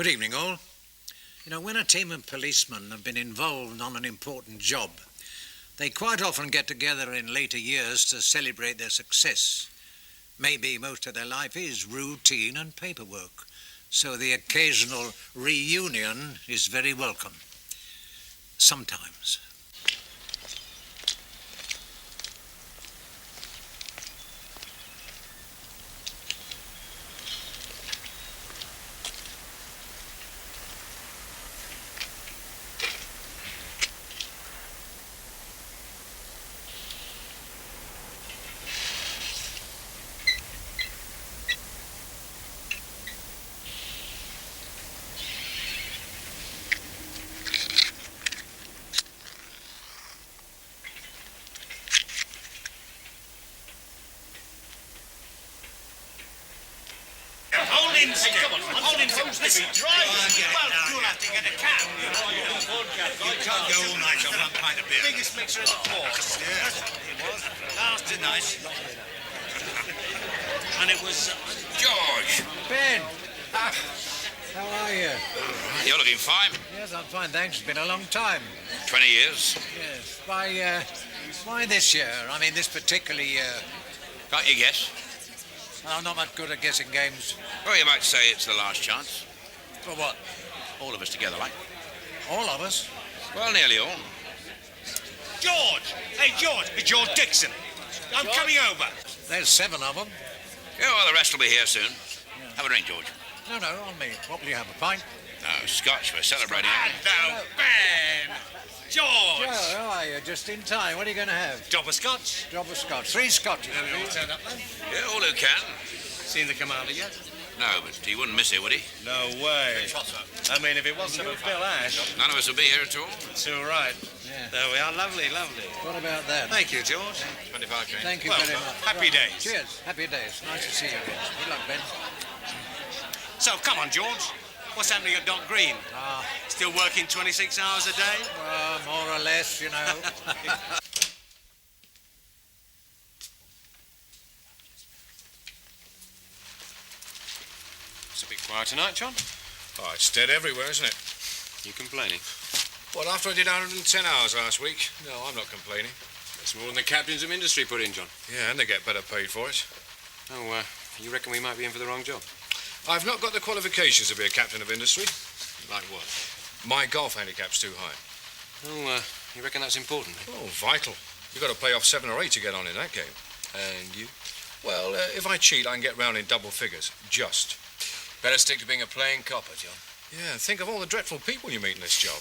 Good evening, all. You know, when a team of policemen have been involved on an important job, they quite often get together in later years to celebrate their success. Maybe most of their life is routine and paperwork, so the occasional reunion is very welcome. Sometimes. Listen, you'll have to get a cab. You can't go all night on one pint of beer. Biggest mixer in the port. Yes, it was. Last and nice. And it was... George! Ben! How are you? You're looking fine. Yes, I'm fine, thanks. It's been a long time. 20 years. Yes. Why this year? I mean, this particular year. Can't you guess? I'm not much good at guessing games. Well, you might say it's the last chance. For what? All of us together, like. All of us? Well, nearly all. George! Hey, George, it's your Dixon. I'm coming over. There's 7 of them. Yeah, well, the rest will be here soon. Have a drink, George. No, on me. What will you have, a pint? No, scotch. We're celebrating. Hello, Ben! George! Joe, how are you? Just in time. What are you going to have? Job of scotch. Job of scotch. 3 scotches. Everyone turned up then? Yeah, all who can. Seen the commander yet? No, but he wouldn't miss it, would he? No way. I mean, if it wasn't for Bill Ash. None of us will be here at all. Too right. Yeah. There we are. Lovely. What about that? Thank you, George. 25 train. Thank you Well, very much. happy days. Cheers. Happy days. Nice to see you again. Good luck, Ben. So, come on, George. What's happening at Dock Green? Still working 26 hours a day? More or less, you know. It's a bit quiet tonight, John. Oh, it's dead everywhere, isn't it? You complaining? Well, after I did 110 hours last week, no, I'm not complaining. That's more than the captains of industry put in, John. Yeah, and they get better paid for it. Oh, you reckon we might be in for the wrong job? I've not got the qualifications to be a captain of industry. Like what? My golf handicap's too high. Oh, you reckon that's important? Oh, vital. You've got to play off 7 or 8 to get on in that game. And you? Well, if I cheat, I can get round in double figures. Just. Better stick to being a plain copper, John. Yeah, think of all the dreadful people you meet in this job.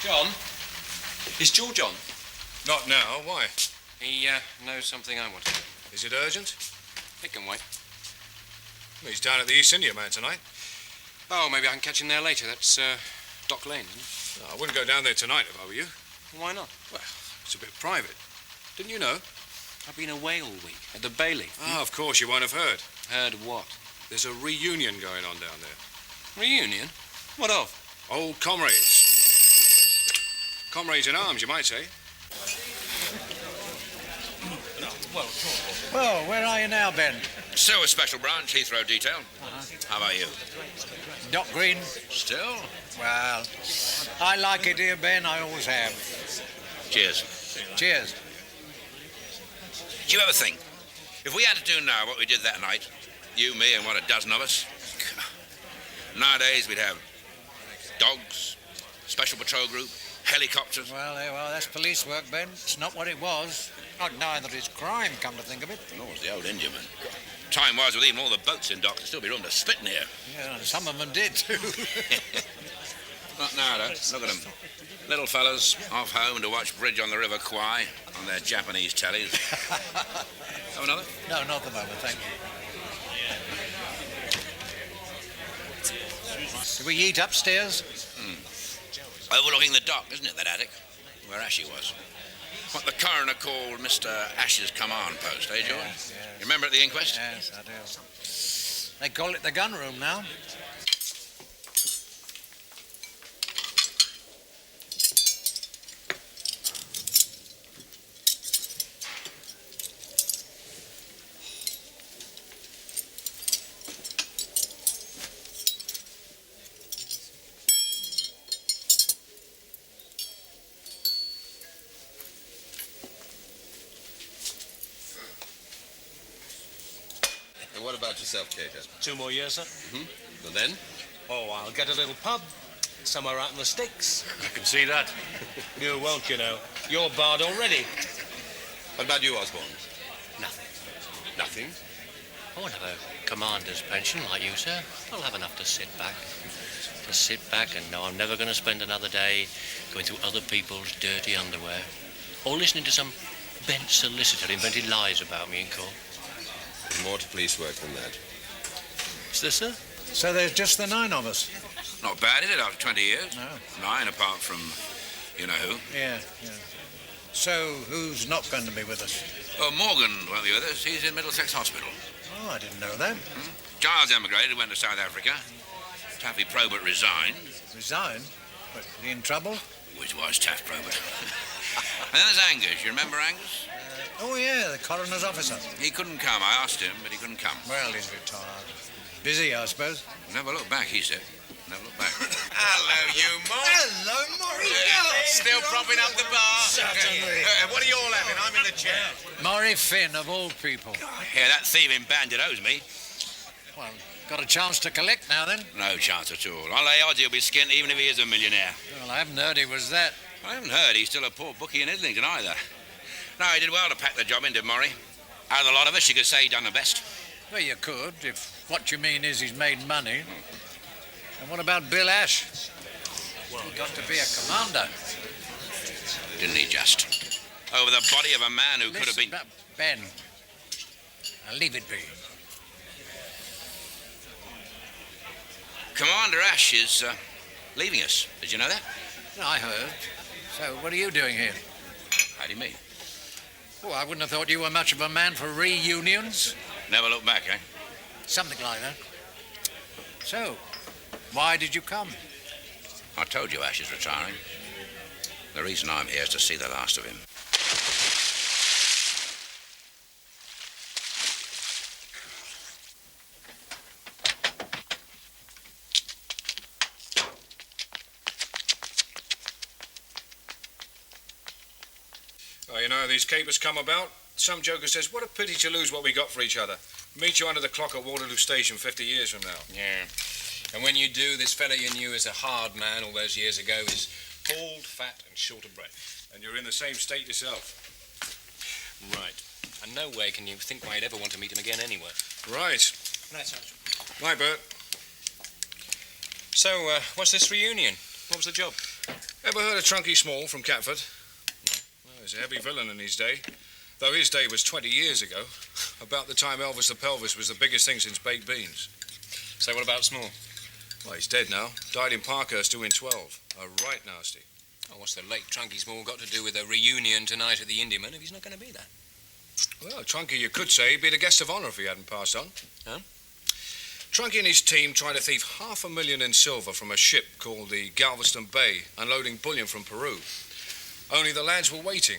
John? Is George on? Not now. Why? He knows something I want to know. Is it urgent? It can wait. He's down at the East India Man tonight. Oh, maybe I can catch him there later. That's Dock Lane, isn't No, I wouldn't go down there tonight if I were you. it? Why not? Well, it's a bit private. Didn't you know? I've been away all week at the Bailey. Ah, of course, you won't have heard. Heard what? There's a reunion going on down there. Reunion? What of? Old comrades. Comrades in arms, you might say. Well, where are you now, Ben? Still a special branch, Heathrow detail. How about you? Dock Green? Still? Well, I like it here, Ben. I always have. Cheers. Cheers. Do you ever think, if we had to do now what we did that night, you, me, and what, a dozen of us? Nowadays, we'd have dogs, special patrol group, helicopters. Well, that's police work, Ben. It's not what it was. Not neither is crime, come to think of it. Oh, it's the old Indiaman. Time was with even all the boats in dock, there'd still be room to spit in here. Yeah, some of them did, too. Not now, though. Look at them. Little fellas off home to watch Bridge on the River Kwai on their Japanese tellies. Have another? No, not at the moment, thank you. Do we eat upstairs? Overlooking the dock, isn't it, that attic? Where Ashy was. What the coroner called Mr. Ash's command post, eh, George? Yes. You remember at the inquest? Yes, I do. They call it the gun room now. And what about yourself, Cater? 2 more years, sir. And then? Oh, I'll get a little pub somewhere out in the sticks. I can see that. You won't, you know. You're barred already. What about you, Osborne? Nothing. Nothing? I won't have a commander's pension like you, sir. I'll have enough to sit back. To sit back and know I'm never going to spend another day going through other people's dirty underwear or listening to some bent solicitor inventing lies about me in court. There's more to police work than that. Is this, sir? So there's just the 9 of us. Not bad, is it, after 20 years? No. 9 apart from you-know-who. Yeah. So who's not going to be with us? Oh, Morgan won't be with us. He's in Middlesex Hospital. Oh, I didn't know that. Giles emigrated, went to South Africa. Taffy Probert resigned. Resigned? What, is he in trouble? Which was Taff Probert. And then there's Angus. You remember Angus? Oh, yeah, the coroner's officer. He couldn't come. I asked him, but he couldn't come. Well, he's retired. Busy, I suppose. Never look back, he said. Never look back. Hello, you, Mort. Hello, Maury. Still propping up the bar? Certainly. What are you all having? I'm in the chair. Maury Finn, of all people. Yeah, that thieving bandit owes me. Well, got a chance to collect now, then? No chance at all. I'll lay odds he'll be skinned even if he is a millionaire. Well, I haven't heard he was that. I haven't heard he's still a poor bookie in Islington either. No, he did well to pack the job in, did Murray? Out of the lot of us, you could say he done the best. Well, you could, if what you mean is he's made money. And what about Bill Ash? Well, he got to be a commander. Didn't he just? Over the body of a man who could have been... Ben, now leave it be. Commander Ash is leaving us. Did you know that? No, I heard. So what are you doing here? How do you mean? Oh, I wouldn't have thought you were much of a man for reunions. Never look back, eh? Something like that. So, why did you come? I told you Ash is retiring. The reason I'm here is to see the last of him. Oh, you know how these capers come about? Some joker says, what a pity to lose what we got for each other. Meet you under the clock at Waterloo Station 50 years from now. Yeah. And when you do, this fella you knew as a hard man all those years ago is bald, fat, and short of breath. And you're in the same state yourself. Right. And no way can you think why you'd ever want to meet him again anyway. Right. Right, Sergeant. Right, Bert. So, what's this reunion? What was the job? Ever heard of Trunky Small from Catford? Well, he's a heavy villain in his day. Though his day was 20 years ago. About the time Elvis the Pelvis was the biggest thing since baked beans. So what about Small? Well, he's dead now. Died in Parkhurst doing 12. Right nasty. Oh, what's the late Trunky Small got to do with a reunion tonight at the Indiaman if he's not going to be there? Well, Trunky, you could say, he'd be the guest of honour if he hadn't passed on. Huh? Trunky and his team tried to thieve $500,000 in silver from a ship called the Galveston Bay, unloading bullion from Peru. Only the lads were waiting,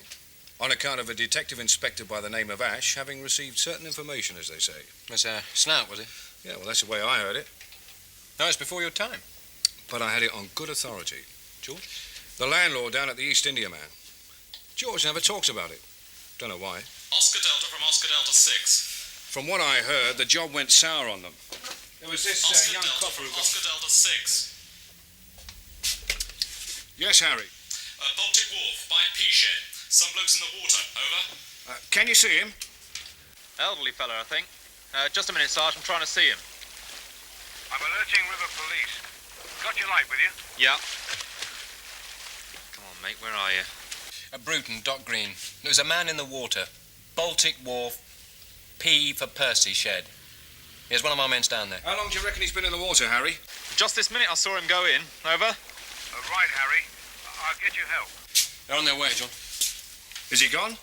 on account of a detective inspector by the name of Ash having received certain information, as they say. That's a snout, was it? Yeah, well, that's the way I heard it. No, it's before your time. But I had it on good authority. George? The landlord down at the East India man. George never talks about it. Don't know why. Oscar Delta from Oscar Delta 6. From what I heard, the job went sour on them. There was this Oscar young Delta copper from who got... Oscar Delta 6. Yes, Harry. Baltic Wharf, by P-Shed. Some bloke's in the water. Over. Can you see him? Elderly fella, I think. Just a minute, Sarge. I'm trying to see him. I'm alerting River Police. Got your light with you? Yeah. Come on, mate. Where are you? Bruton, Dock Green. There's a man in the water. Baltic Wharf, P for Percy Shed. Here's one of my men's down there. How long do you reckon he's been in the water, Harry? Just this minute I saw him go in. Over. Right, Harry. I'll get you help. They're on their way, John. Is he gone? No, I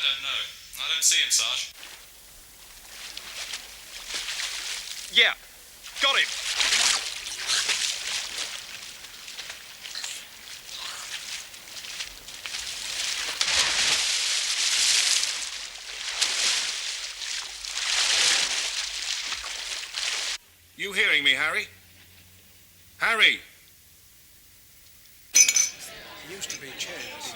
don't know. I don't see him, Sarge. Yeah. Got him. You hearing me, Harry? Harry! Used to be chairs.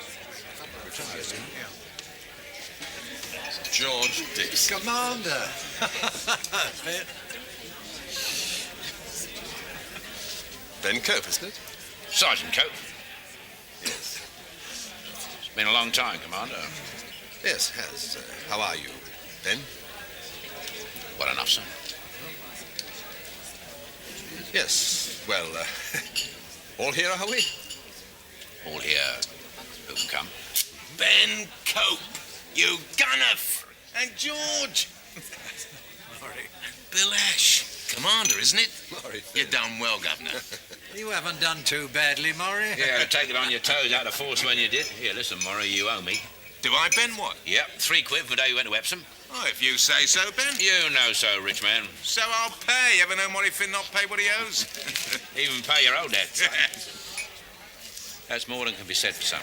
George Dixon. Commander. Ben Cope, isn't it? Sergeant Cope. It's been a long time, Commander. Yes, has. How are you, Ben? Well enough, sir. Yes, well, all here, are we? All here who can come. Ben Cope, you gunner. And George. Bill Ash, Commander, isn't it? Murray. You done well, Governor. You haven't done too badly, Murray. Yeah, to take it on your toes out of force when you did. Here, listen, Murray, you owe me. Do I, Ben, what? Yep, £3 for the day you went to Epsom. Oh, if you say so, Ben. You know so, rich man. So I'll pay. Ever known Murray Finn not pay what he owes? Even pay your own debt. That's more than can be said for some.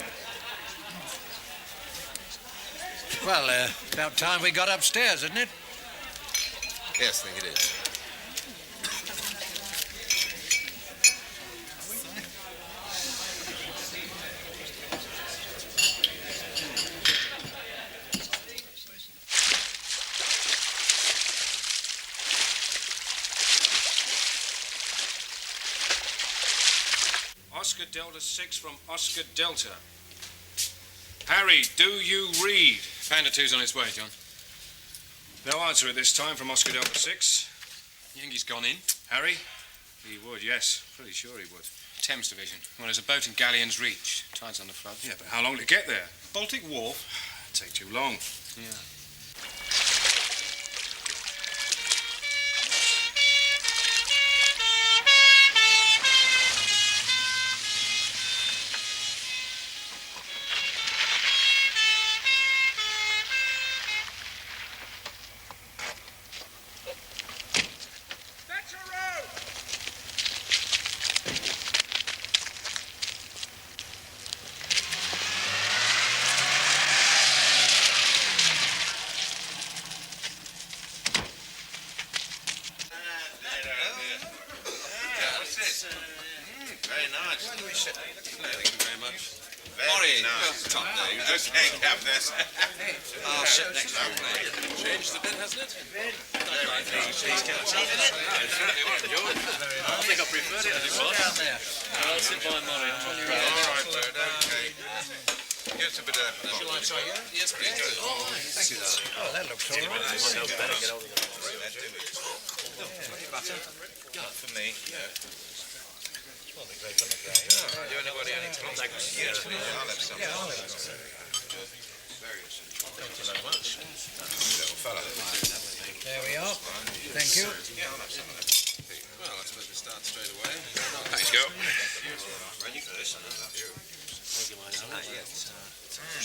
Well, about time we got upstairs, isn't it? Yes, I think it is. Oscar Delta 6 from Oscar Delta. Harry, do you read? Panda 2's on its way, John. No answer at this time from Oscar Delta 6. You think he's gone in? Harry? He would, yes. Pretty sure he would. Thames Division. Well, there's a boat in Galleon's Reach. Tide's on the flood. Yeah, but how long to get there? Baltic Wharf? Take too long. Yeah. Very nice. Thank you very much. Very nice. Top day. Okay, Governor. I'll sit next to you, mate. Changed a bit, hasn't it? I think I preferred it as it was. Down there. I'll sit by Murray. I'm on your All right. right, Bird, okay. Give us a bit of... Shall I try you? Yes, please. Thank you. Oh, that looks all right. For me, yeah. Do anybody any contacts? Yeah, I'll have some. Yeah, I'll have some. Thank you very much. Little fella. There we are. Thank you. Yeah, I'll have some of that. Well, I suppose we start straight away. Thanks, Cope. Well, you can listen.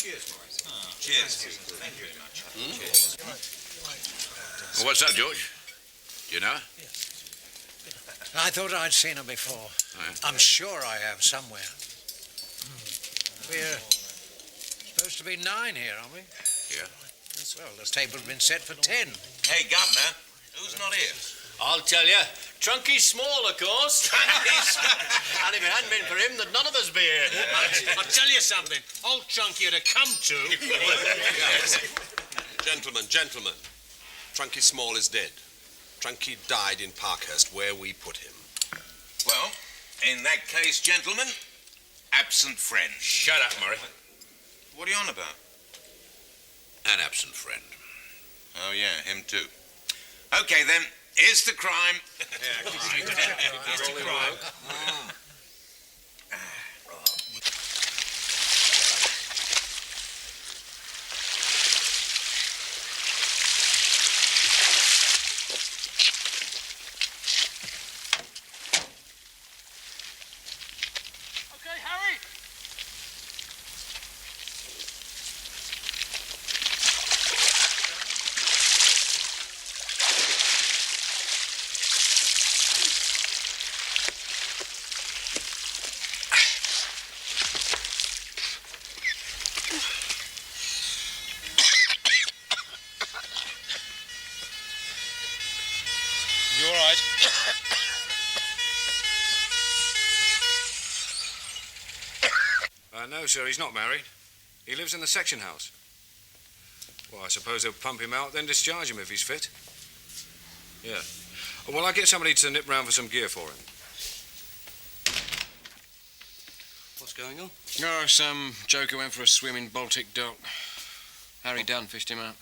Cheers, Maurice. Cheers. Thank you very much. Well, what's up, George? Do you know her? I thought I'd seen her before. Oh, yeah. I'm sure I have somewhere. We're supposed to be 9 here, aren't we? Yeah. Well, the table's been set for 10. Hey, Governor, who's not here? I'll tell you. Trunky's small, of course. And if it hadn't been for him, there'd none of us be here. I'll tell you something. Old Chunky had come to. Gentlemen. Trunky Small is dead. Trunky died in Parkhurst, where we put him. Well, in that case, gentlemen, absent friend. Shut up, Murray. What are you on about? An absent friend. Oh, yeah, him too. Okay, then. Here's the crime. Here's the crime. Okay, Harry. You all right? No, sir, he's not married. He lives in the section house. Well, I suppose they'll pump him out, then discharge him if he's fit. Yeah. Well, I'll get somebody to nip round for some gear for him. What's going on? Oh, some joker went for a swim in Baltic Dock. Harry Dunn fished him out.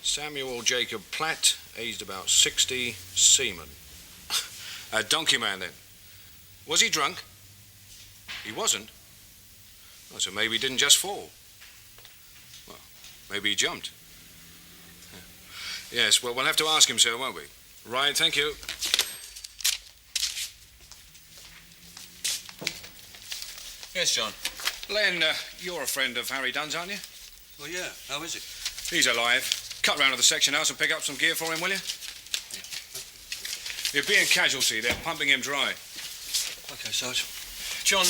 Samuel Jacob Platt, aged about 60, seaman. A donkey man, then. Was he drunk? He wasn't. Oh, so maybe he didn't just fall. Well, maybe he jumped. Yeah. Yes, well, we'll have to ask him, sir, won't we? Right, thank you. Yes, John. Len, you're a friend of Harry Dunn's, aren't you? Well, yeah. How is it? He's alive. Cut round to the section house and pick up some gear for him, will you? He'll be in casualty. They're pumping him dry. Okay, Sarge. John,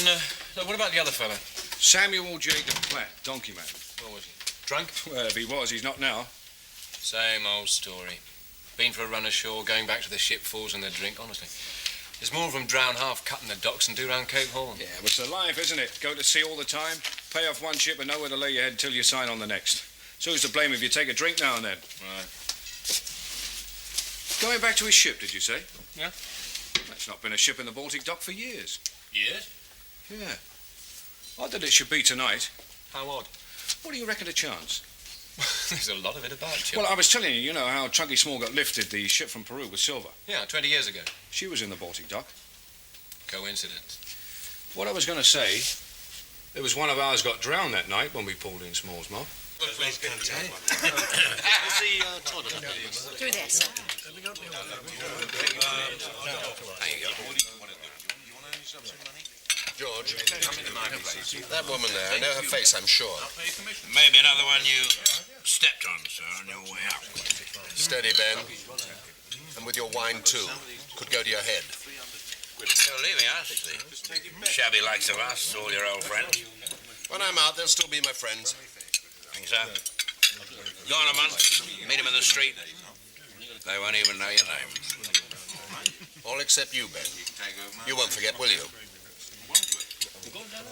what about the other fella? Samuel Jacob Platt, donkey man. What was he? Drunk? Well, if he was, he's not now. Same old story. Been for a run ashore, going back to the ship falls and the drink, honestly. There's more of them drown half cutting the docks than do round Cape Horn. Yeah, but it's the life, isn't it? Go to sea all the time, pay off one ship and nowhere to lay your head till you sign on the next. So who's to blame if you take a drink now and then? Right. Going back to his ship, did you say? Yeah. That's not been a ship in the Baltic dock for years. Years? Yeah. Odd that it should be tonight. How odd? What do you reckon of chance? There's a lot of it about, Chip. Well, I was telling you, you know how Trunky Small got lifted, the ship from Peru with silver. Yeah, 20 years ago. She was in the Baltic dock. Coincidence. What I was going to say, there was one of ours got drowned that night when we pulled in Small's mob. Through there, sir. George, that woman there, I know her face, I'm sure. Maybe another one you stepped on, sir, on your way out. Steady, Ben. And with your wine, too. Could go to your head. You're leaving us, the shabby likes of us, all your old friends. When I'm out, they'll still be my friends. Think so? Go on a month, meet them in the street. They won't even know your name. All except you, Ben. You won't forget, will you?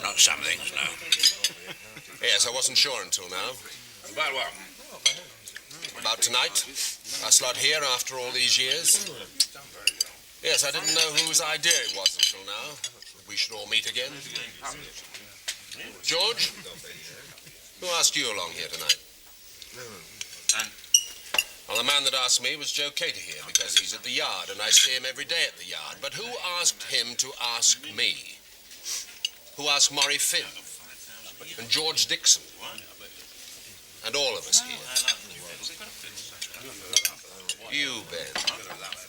Not some things, no. Yes, I wasn't sure until now. About what? About tonight. Our slot here after all these years. Yes, I didn't know whose idea it was until now. We should all meet again. George, who asked you along here tonight? Well, the man that asked me was Joe Cater here, because he's at the yard, and I see him every day at the yard. But who asked him to ask me? Who asked Murray Finn? And George Dixon? And all of us here. You, Ben.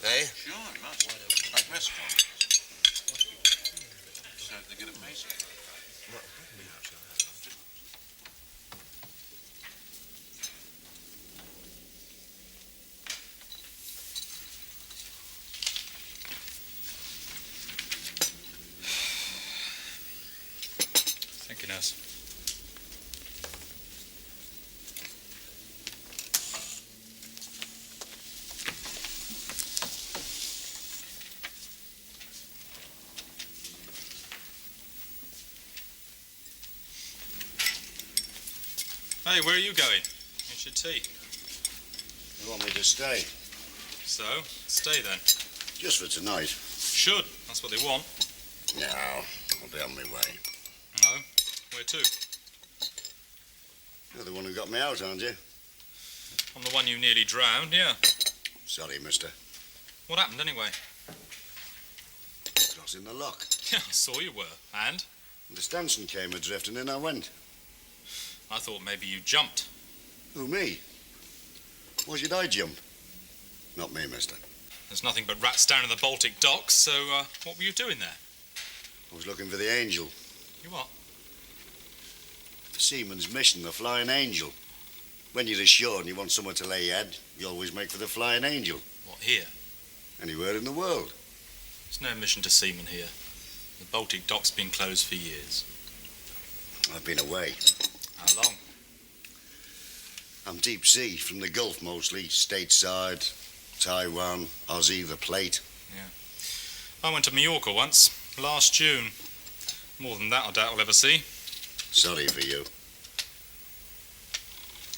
Eh? Sure, you must. Like restaurants. Certainly good at basic. Thank you, nurse. Hey, where are you going? It's your tea. You want me to stay? So, stay then. Just for tonight. Should. That's what they want. No, I'll be on my way. No? too. You're the one who got me out, aren't you? I'm the one you nearly drowned, yeah. Sorry, mister. What happened anyway? Crossing the lock. Yeah, I saw you were. And? The stanchion came adrift and in I went. I thought maybe you jumped. Who, me? Why should I jump? Not me, mister. There's nothing but rats down in the Baltic docks, so what were you doing there? I was looking for the angel. You what? The seaman's mission, the flying angel. When you're ashore and you want somewhere to lay your head, you always make for the flying angel. What, here? Anywhere in the world. There's no mission to seamen here. The Baltic dock's been closed for years. I've been away. How long? I'm deep sea, from the Gulf mostly, stateside, Taiwan, Aussie, the Plate. I went to Mallorca once, last June. More than that I doubt I'll ever see. Sorry for you.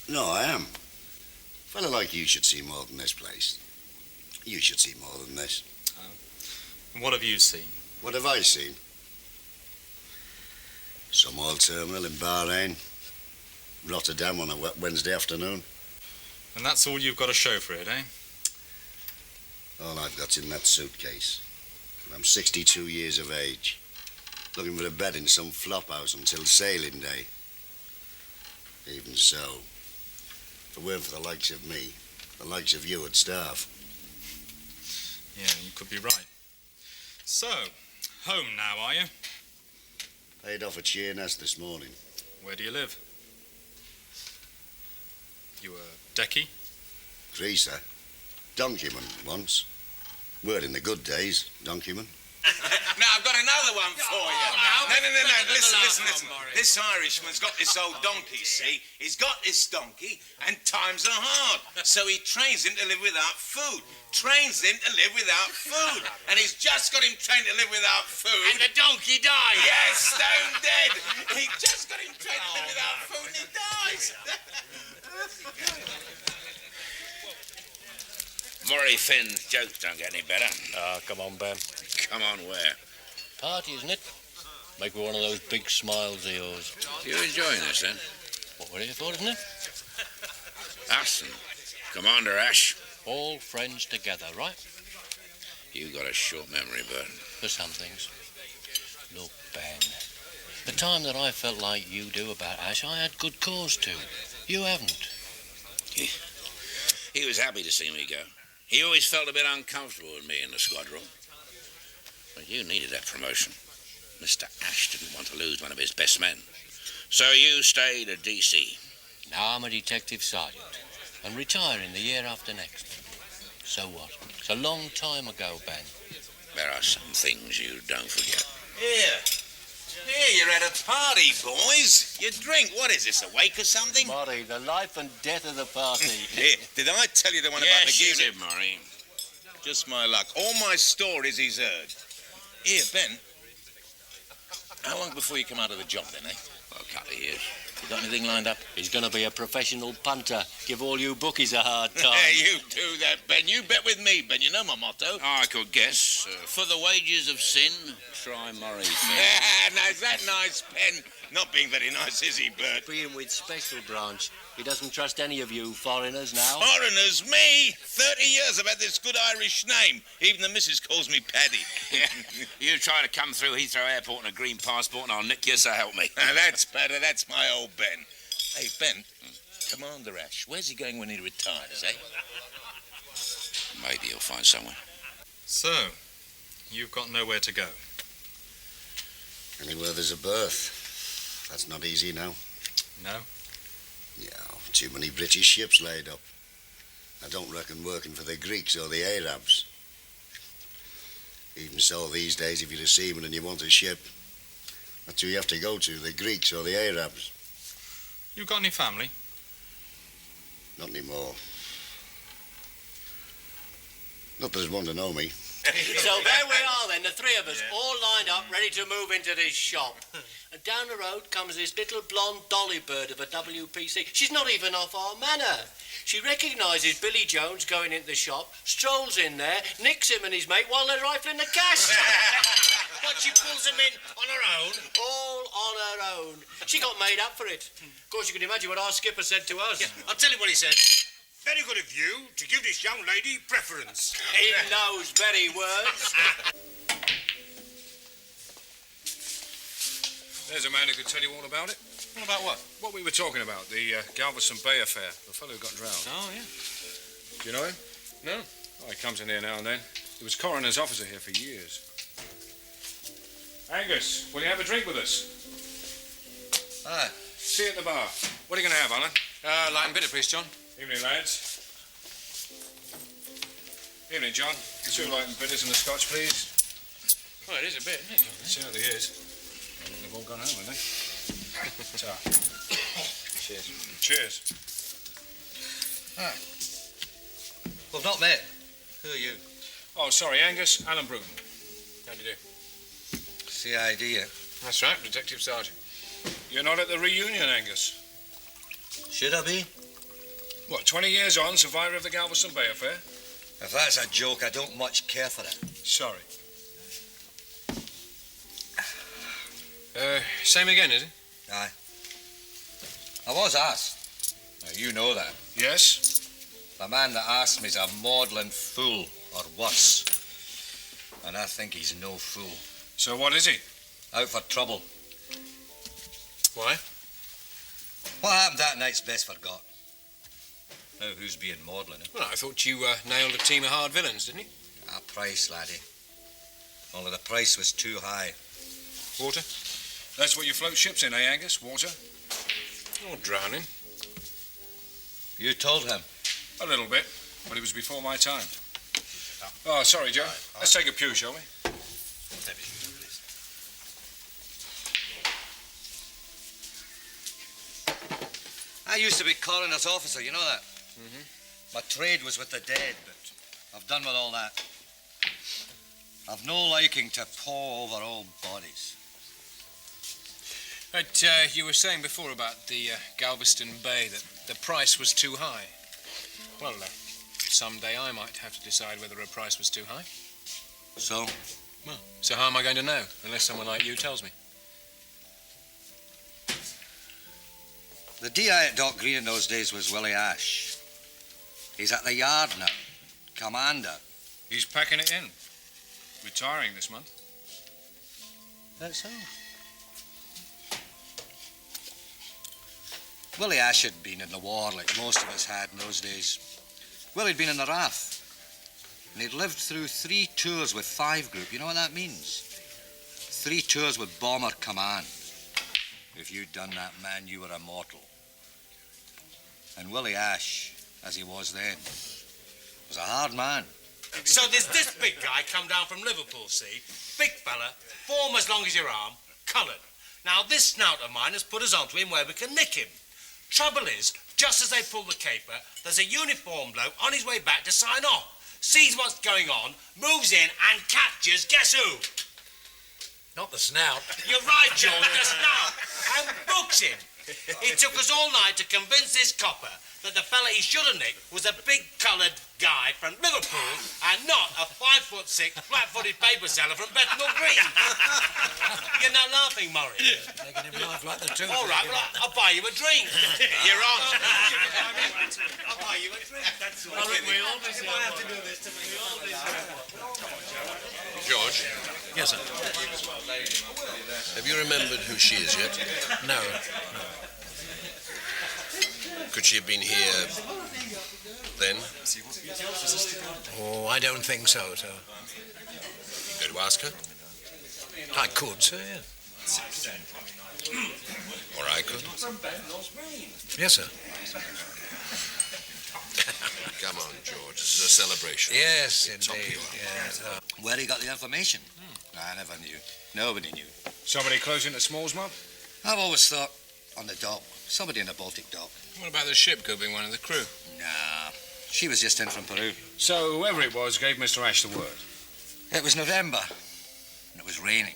No, I am. A fella like you should see more than this place. You should see more than this. And what have you seen? What have I seen? Some oil terminal in Bahrain, Rotterdam on a wet Wednesday afternoon. And that's all you've got to show for it, eh? All I've got's in that suitcase. And I'm 62 years of age, looking for a bed in some flop house until sailing day. Even so, if it weren't for the likes of me, the likes of you would starve. Yeah, you could be right. So, home now, are you? Paid off at Sheerness this morning. Where do you live? You a decky? Greaser. Donkeyman once. Were in the good days, donkeyman. Now, I've got another one for you. No. Listen. This Irishman's got this old donkey, see? He's got this donkey, and times are hard. So he trains him to live without food. And he's just got him trained to live without food. And the donkey died. Yes, stone dead. He just got him trained to live without food, and he dies. Murray Finn's jokes don't get any better. Come on, Ben. Come on, where? Party, isn't it? Make one of those big smiles of yours. You enjoying this, then? What we're here for, isn't it? Us and Commander Ash. All friends together, right? You got a short memory, Bert. For some things. Look, Ben, the time that I felt like you do about Ash, I had good cause to. You haven't. He was happy to see me go. He always felt a bit uncomfortable with me in the squadron. But you needed that promotion. Mr. Ash didn't want to lose one of his best men. So you stayed at DC. Now I'm a detective sergeant and retiring the year after next. So what? It's a long time ago, Ben. There are some things you don't forget. Here, you're at a party, boys. You drink. What is this, a wake or something? Murray, the life and death of the party. Here, did I tell you the one about the Yes, you geezer? did, Murray. Just my luck. All my stories he's heard. Here, Ben. How long before you come out of the job, then, eh? Well, a couple of years. You got anything lined up? He's going to be a professional punter. Give all you bookies a hard time. You do that, Ben. You bet with me, Ben. You know my motto. I could guess. For the wages of sin, try Murray Finn. Now, is that nice, Ben? Not being very nice, is he, Bert? Being with Special Branch, he doesn't trust any of you foreigners now. Foreigners, me? 30 years I've had this good Irish name. Even the missus calls me Paddy. Yeah. You try to come through Heathrow Airport on a green passport and I'll nick you, so help me. Now, that's better. That's my old Ben. Hey, Ben, Commander Ash, where's he going when he retires, eh? Maybe you'll find somewhere. So, you've got nowhere to go. Anywhere there's a berth. That's not easy now. No? Yeah, too many British ships laid up. I don't reckon working for the Greeks or the Arabs. Even so, these days, if you're a seaman and you want a ship, that's who you have to go to, the Greeks or the Arabs. You got any family? Not anymore. Not that there's one to know me. So there we are then, the three of us, all lined up, ready to move into this shop. And down the road comes this little blonde dolly bird of a WPC. She's not even off our manor. She recognises Billy Jones going into the shop, strolls in there, nicks him and his mate while they're rifling the cash. But she pulls them in on her own, all on her own. She got made up for it. Of course, you can imagine what our skipper said to us. Yeah, I'll tell you what he said. Very good of you to give this young lady preference. In those very words. There's a man who could tell you all about it. What about what? What we were talking about, the Galveston Bay affair. The fellow who got drowned. Oh, yeah. Do you know him? No. Oh, he comes in here now and then. He was coroner's officer here for years. Angus, will you have a drink with us? Aye. See you at the bar. What are you going to have, Alan? Light and bitter, please, John. Evening, lads. Evening, John. 2 light and bitters and a scotch, please. Well, it is a bit, isn't it, John? It certainly is. They've all gone home, haven't they? Ta. Cheers. Cheers. Ah. Well, not met. Who are you? Oh, sorry, Angus. Alan Bruton. How do you do? CID, yeah? That's right, Detective Sergeant. You're not at the reunion, Angus. Should I be? What, 20 years on, survivor of the Galveston Bay affair? If that's a joke, I don't much care for it. Sorry. Same again, is it? Aye. I was asked. Now, you know that. Yes? The man that asked me's a maudlin fool, or worse. And I think he's no fool. So what is he? Out for trouble. Why? What happened that night's best forgot. Now, who's being maudlin? Well, I thought you nailed a team of hard villains, didn't you? A price, laddie. Only the price was too high. Water? That's what you float ships in, eh, Angus? Water? Oh, drowning. You told him. A little bit, but it was before my time. Oh, sorry, Joe. Let's take a pew, shall we? I used to be coroner's officer, you know that? Mm-hmm. My trade was with the dead, but I've done with all that. I've no liking to paw over old bodies. But you were saying before about the Galveston Bay that the price was too high. Well, someday I might have to decide whether a price was too high. So? Well, so how am I going to know unless someone like you tells me? The DI at Dock Green in those days was Willie Ash. He's at the yard now. Commander. He's packing it in. Retiring this month. That's so. Willie Ash had been in the war like most of us had in those days. Willie'd been in the RAF. And he'd lived through 3 tours with 5 Group. You know what that means? 3 tours with Bomber Command. If you'd done that, man, you were immortal. And Willie Ash, as he was then, was a hard man. So there's this big guy come down from Liverpool, see? Big fella, form as long as your arm, coloured. Now, this snout of mine has put us onto him where we can nick him. Trouble is, just as they pull the caper, there's a uniformed bloke on his way back to sign off. Sees what's going on, moves in and captures, guess who? Not the snout. You're right, George, the snout. And books him. It took us all night to convince this copper that the fella he should have nicked was a big coloured guy from Liverpool and not a 5'6", flat-footed paper seller from Bethnal Green. You're not laughing, Murray. Making him laugh like the truth. All right, well, I'll buy you a drink. You're on. I'll buy you a drink. That's all. We always have to do this to me. George, Yes, sir. have you remembered who she is yet? No. Could she have been here then? Oh, I don't think so, sir. You going to ask her? I could, sir, yeah. Or I could? Yes, sir. Come on, George. This is a celebration. Yes, Top indeed. you are. Yes, Where he got the information? I never knew. Nobody knew. Somebody close into Smalls, Mob? I've always thought on the dock. Somebody in the Baltic dock. What about the ship could be one of the crew? Nah, she was just in from Peru. So whoever it was gave Mr. Ash the word. It was November, and it was raining.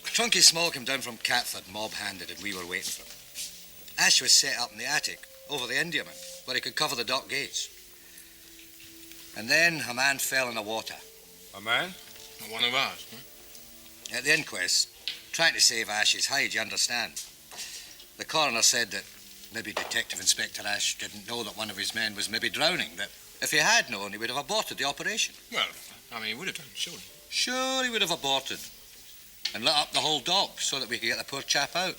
Trunky Small came down from Catford, mob-handed, and we were waiting for him. Ash was set up in the attic, over the Indiaman, where he could cover the dock gates. And then a man fell in the water. A man? One of ours, huh? At the inquest, trying to save Ash's hide, you understand. The coroner said that maybe Detective Inspector Ash didn't know that one of his men was maybe drowning, that if he had known, he would have aborted the operation. Well, I mean, he would have done, surely. Sure, he would have aborted. And lit up the whole dock so that we could get the poor chap out.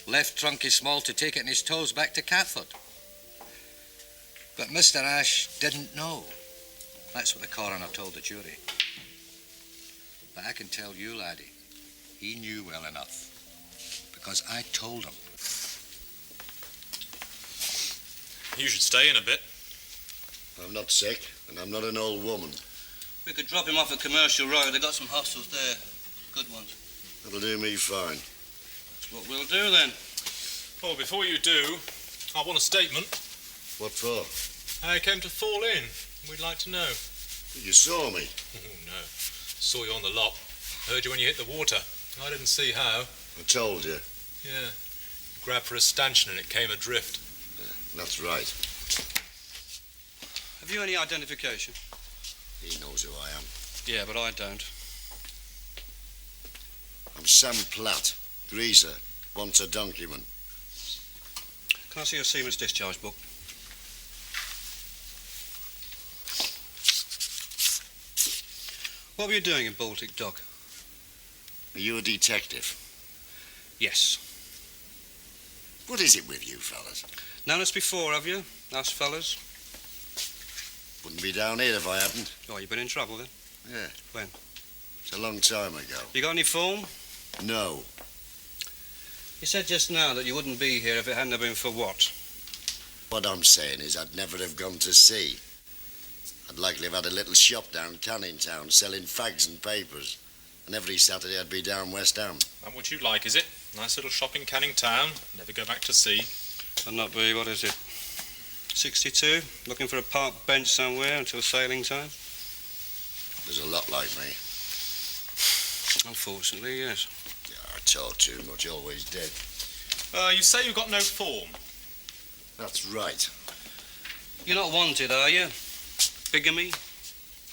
Left Trunky Small to take it in his toes back to Catford. But Mr. Ash didn't know. That's what the coroner told the jury. But I can tell you, laddie, he knew well enough. Because I told him. You should stay in a bit. I'm not sick, and I'm not an old woman. We could drop him off at Commercial Road. They've got some hostels there. Good ones. That'll do me fine. That's what we'll do then. Oh, before you do, I want a statement. What for? How you came to fall in. We'd like to know. You saw me. Oh, no. Saw you on the lock. Heard you when you hit the water. I didn't see how. I told you. Yeah. You grabbed for a stanchion and it came adrift. That's right. Have you any identification? He knows who I am. Yeah, but I don't. I'm Sam Platt, greaser, once a donkeyman. Can I see your seaman's discharge book? What were you doing in Baltic Dock? Are you a detective? Yes. What is it with you fellas? Known us before, have you? Us fellas? Wouldn't be down here if I hadn't. Oh, you've been in trouble then? Yeah. When? It's a long time ago. You got any form? No. You said just now that you wouldn't be here if it hadn't have been for what? What I'm saying is I'd never have gone to sea. I'd likely have had a little shop down Canning Town selling fags and papers. And every Saturday I'd be down West Ham. That what you like, is it? Nice little shop in Canning Town. Never go back to sea. I'll not be, what is it? 62? Looking for a park bench somewhere until sailing time? There's a lot like me. Unfortunately, yes. Yeah, I talk too much, always did. You say you've got no form. That's right. You're not wanted, are you? Bigamy?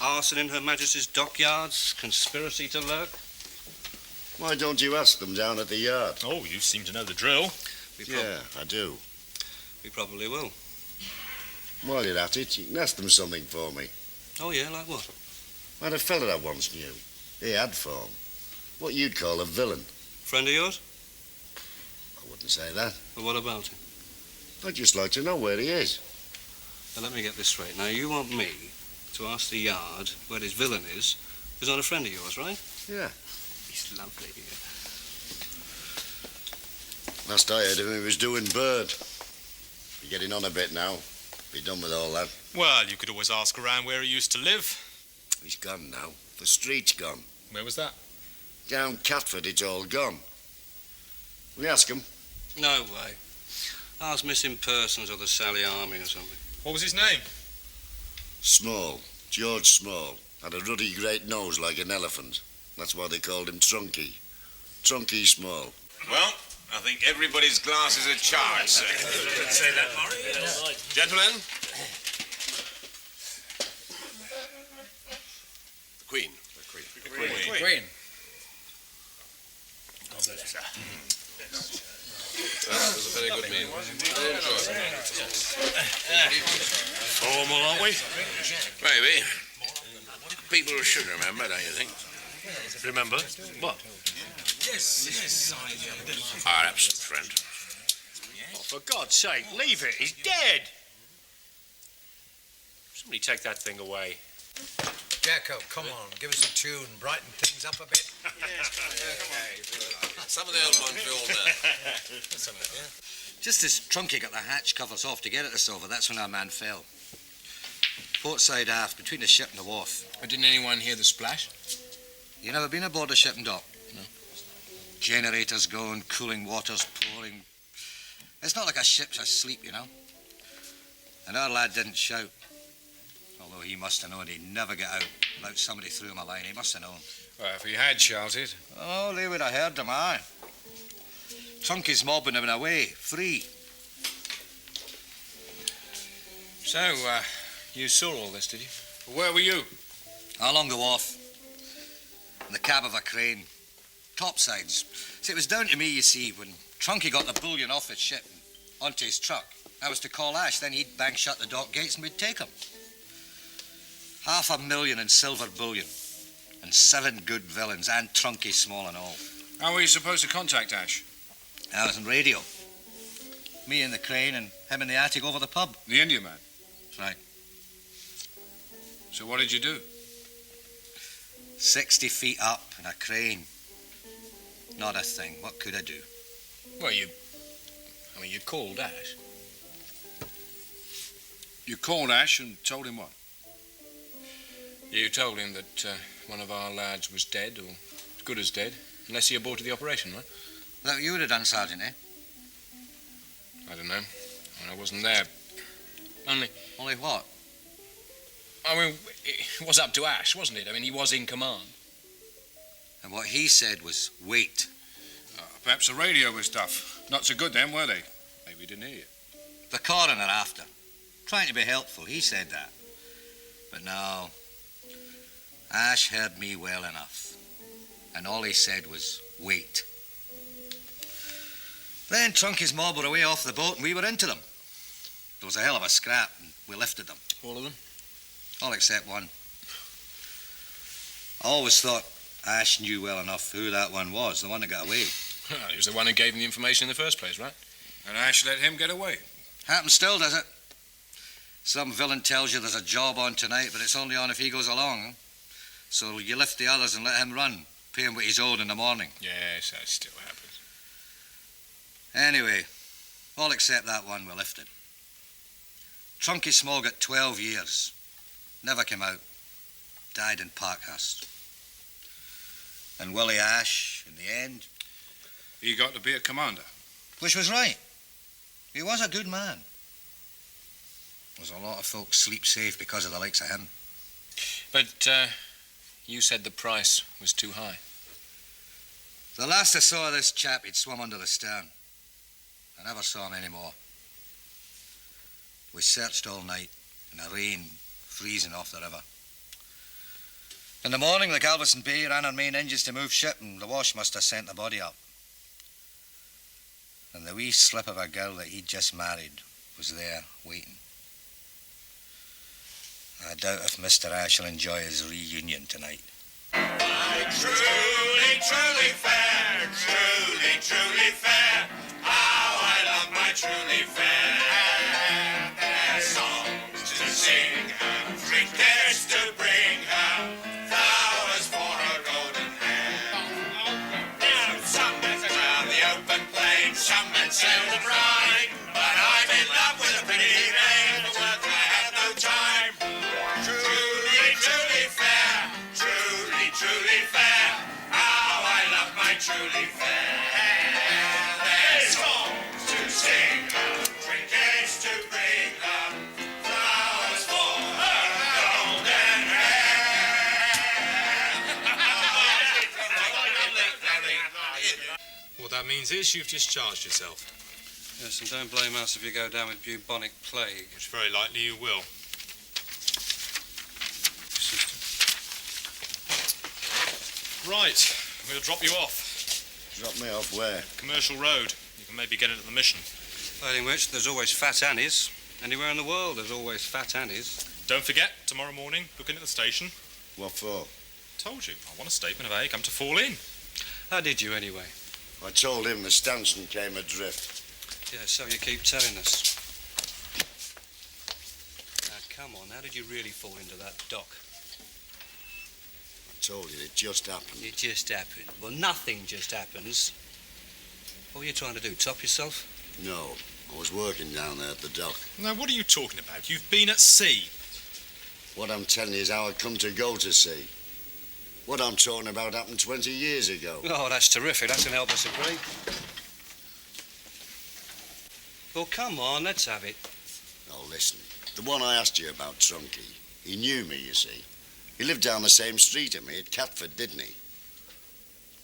Arson in Her Majesty's dockyards? Conspiracy to lurk? Why don't you ask them down at the yard? Oh, you seem to know the drill. Yeah, I do. We probably will. While you're at it, you can ask them something for me. Oh, yeah, like what? I had a fella I once knew. He had form. What you'd call a villain. Friend of yours? I wouldn't say that. Well, what about him? I'd just like to know where he is. Now, let me get this straight. Now, you want me to ask the yard where his villain is, who's not a friend of yours, right? Yeah. He's lovely. Last I heard of him, he was doing bird. Be getting on a bit now. Be done with all that. Well, you could always ask around where he used to live. He's gone now. The street's gone. Where was that? Down Catford, it's all gone. Will you ask him? No way. Ask Missing Persons or the Sally Army or something. What was his name? Small. George Small. Had a ruddy great nose like an elephant. That's why they called him Trunky. Trunky Small. Well, I think everybody's glasses are charged, sir. Didn't say that, Murray. Gentlemen. The Queen. Queen. Queen. That was a very good meal. Very Formal, aren't we? Maybe. People should remember, don't you think? Remember? What? Our absent friend. Oh, for God's sake, leave it. He's dead. Somebody take that thing away. Jacko, come on, give us a tune, brighten things up a bit. Some of the old ones we all know. Just as Trunky got the hatch covers off to get at the silver, that's when our man fell. Port side aft, between the ship and the wharf. Didn't anyone hear the splash? You never been aboard a ship and dock? No. Generators going, cooling waters pouring. It's not like a ship's asleep, you know. And our lad didn't shout. Although he must have known he'd never get out without somebody threw him a line. He must have known. Well, if he had shouted. Oh, they would have heard him, aye. Trunky's mobbing him away, free. So, you saw all this, did you? Where were you? Along the wharf. In the cab of a crane. topsides. See, it was down to me, you see, when Trunky got the bullion off his ship and onto his truck. I was to call Ash, then he'd bang shut the dock gates and we'd take him. 500,000 in silver bullion and 7 good villains and Trunky small and all. How were you supposed to contact Ash? I was on radio. Me in the crane and him in the attic over the pub. The Indian man? That's right. So what did you do? 60 feet up in a crane. Not a thing. What could I do? Well, you called Ash. You called Ash and told him what? You told him that one of our lads was dead, or as good as dead, unless he aborted the operation, right? That you would have done, Sergeant, eh? I don't know. I wasn't there. Only what? I mean, it was up to Ash, wasn't it? I mean, he was in command. And what he said was, wait. Perhaps the radio was tough. Not so good then, were they? Maybe he didn't hear you. The coroner after. Trying to be helpful, he said that. But no, Ash heard me well enough. And all he said was, wait. Then Trunky's mob were away off the boat and we were into them. There was a hell of a scrap and we lifted them. All of them? All except one. I always thought Ash knew well enough who that one was, the one that got away. Well, he was the one who gave him the information in the first place, right? And Ash let him get away. Happens still, does it? Some villain tells you there's a job on tonight, but it's only on if he goes along. Huh? So you lift the others and let him run. Pay him what he's owed in the morning. Yes, that still happens. Anyway, all except that one we lifted. Trunky Small got 12 years. Never came out. Died in Parkhurst. And Willie Ash, in the end... He got to be a commander. Which was right. He was a good man. There's a lot of folks sleep safe because of the likes of him. But you said the price was too high. The last I saw of this chap, he'd swum under the stern. I never saw him anymore. We searched all night in the rain, freezing off the river. In the morning, the Galveston Bay ran her main engines to move ship, and the wash must have sent the body up. And the wee slip of a girl that he'd just married was there, waiting. I doubt if Mr. Ash will enjoy his reunion tonight. My truly, truly fair, truly, truly fair. How I love my truly fair. There's songs to sing her, trinkets to bring her, flowers for her golden hair. Some men sail the open plain, some men sail the brine, but I'm in love with a pretty maid, for work I have no time. Truly, truly fair, truly, truly fair. How I love my truly fair. There's songs to sing her, trinkets to bring her, flowers for her golden hair. What that means is you've discharged yourself. Yes, and don't blame us if you go down with bubonic plague. Which very likely you will. Right, we'll drop you off. Drop me off where? Commercial Road. You can maybe get into the mission. Failing which, there's always Fat Annie's. Anywhere in the world, there's always Fat Annie's. Don't forget, tomorrow morning, book in at the station. What for? Told you, I want a statement of aid. Come to fall in. How did you, anyway? I told him the stanchion came adrift. Yeah, so you keep telling us. Now, come on, how did you really fall into that dock? I told you, it just happened. It just happened. Well, nothing just happens. What were you trying to do, top yourself? No, I was working down there at the dock. Now, what are you talking about? You've been at sea. What I'm telling you is how I come to go to sea. What I'm talking about happened 20 years ago. Oh, that's terrific. That can help us a great. Well, come on, let's have it. Oh, listen. The one I asked you about, Trunky, he knew me, you see. He lived down the same street as me at Catford, didn't he?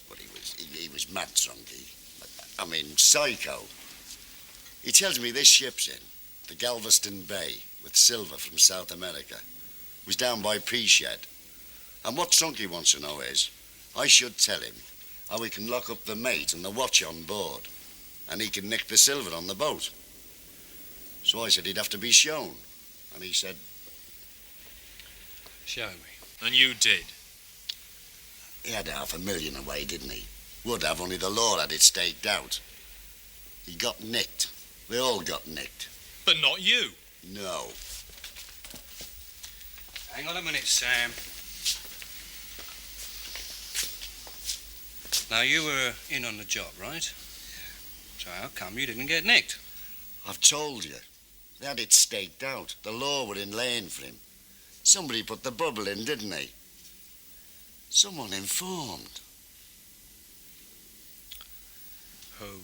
But he was mad, Trunky. I mean, psycho. He tells me this ship's in, the Galveston Bay, with silver from South America. It was down by P Shed. And what Trunky wants to know is, I should tell him how we can lock up the mate and the watch on board, and he can nick the silver on the boat. So I said he'd have to be shown, and he said... Show me. And you did? He had $500,000 away, didn't he? Would have, only the law had it staked out. He got nicked. They all got nicked. But not you. No. Hang on a minute, Sam. Now, you were in on the job, right? So how come you didn't get nicked? I've told you. They had it staked out. The law were in lane for him. Somebody put the bubble in, didn't they? Someone informed. Who?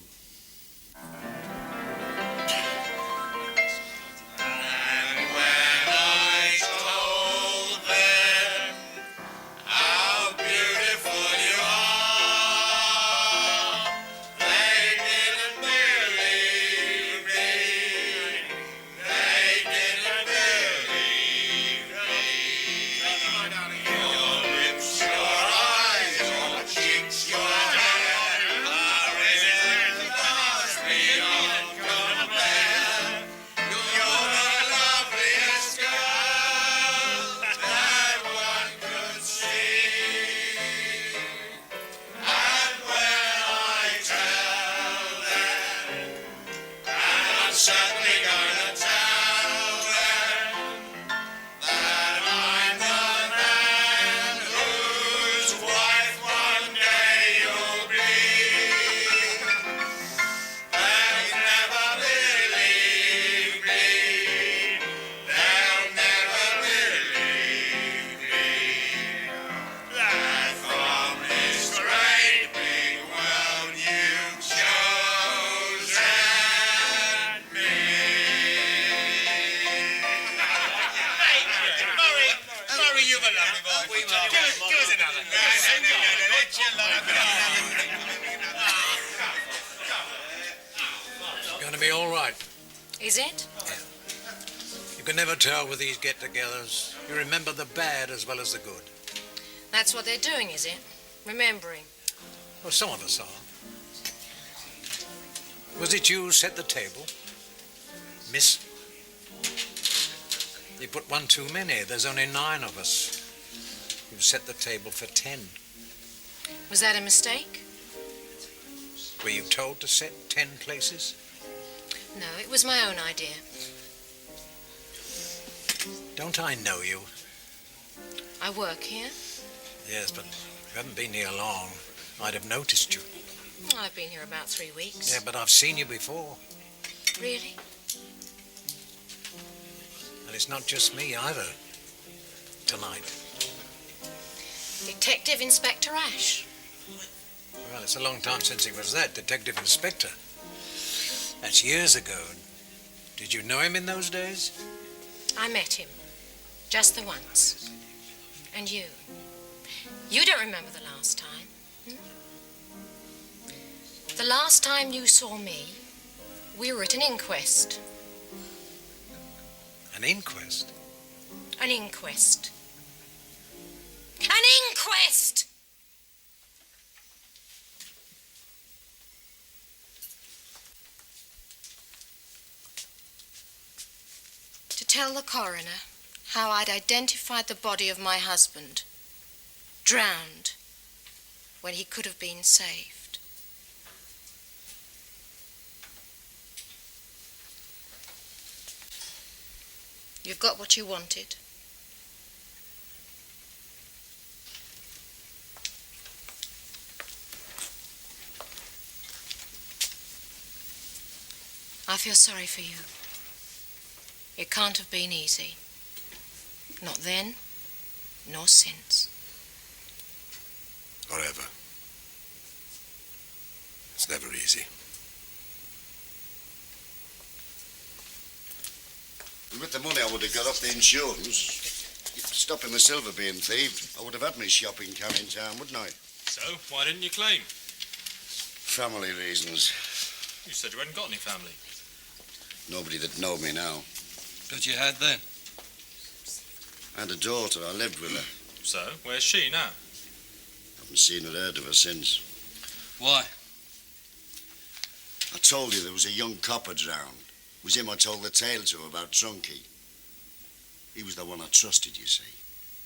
Is it? Yeah. You can never tell with these get-togethers. You remember the bad as well as the good. That's what they're doing, is it? Remembering. Well, some of us are. Was it you who set the table? Miss? You put one too many. There's only 9 of us. You've set the table for 10. Was that a mistake? Were you told to set 10 places? No, it was my own idea. Don't I know you? I work here. Yes, but you haven't been here long. I'd have noticed you. I've been here about 3 weeks. Yeah, but I've seen you before. Really? And it's not just me either. Tonight. Detective Inspector Ash. Well, it's a long time since he was that, Detective Inspector. That's years ago. Did you know him in those days? I met him. Just the once. And you? You don't remember the last time, hmm? The last time you saw me, we were at an inquest. An inquest? An inquest. An inquest! To tell the coroner how I'd identified the body of my husband, drowned, when he could have been saved. You've got what you wanted. I feel sorry for you. It can't have been easy. Not then, nor since. Or ever. It's never easy. And with the money I would have got off the insurance, stopping the silver being thieved, I would have had my shopping cart in town, wouldn't I? So, why didn't you claim? Family reasons. You said you hadn't got any family. Nobody that know me now. But you had then? I had a daughter. I lived with her. So, where's she now? Haven't seen or heard of her since. Why? I told you there was a young copper drowned. It was him I told the tale to about Trunky. He was the one I trusted, you see.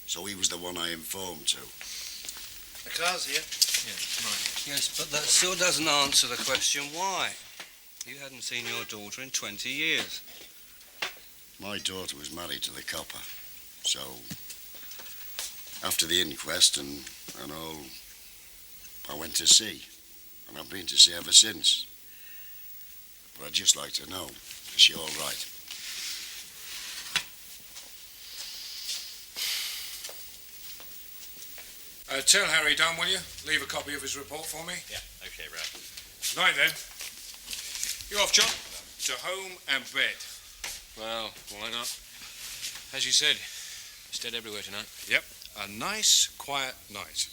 So he was the one I informed to. The car's here. Yeah, right. Yes, but that still doesn't answer the question why. You hadn't seen your daughter in 20 years. My daughter was married to the copper. So, after the inquest and all, I went to see. And I've been to see ever since. But I'd just like to know, is she all right? Tell Harry Dunn, will you? Leave a copy of his report for me. Yeah, okay, right. Right then. You off, John? To home and bed. Well, why not? As you said, it's dead everywhere tonight. Yep, a nice, quiet night.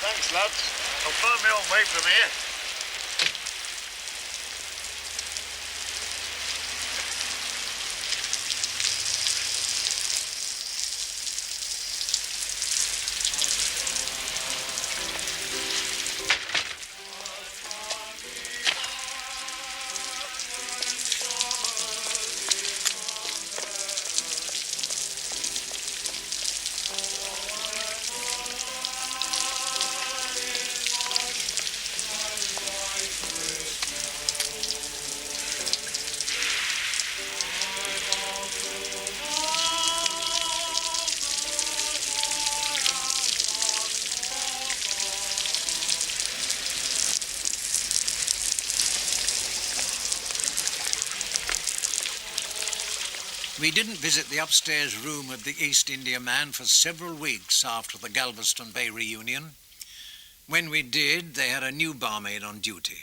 Thanks, lads. I'll find my own way from here. We didn't visit the upstairs room of the East India man for several weeks after the Galveston Bay reunion. When we did, they had a new barmaid on duty.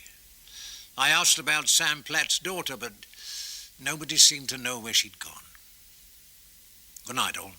I asked about Sam Platt's daughter, but nobody seemed to know where she'd gone. Good night, all.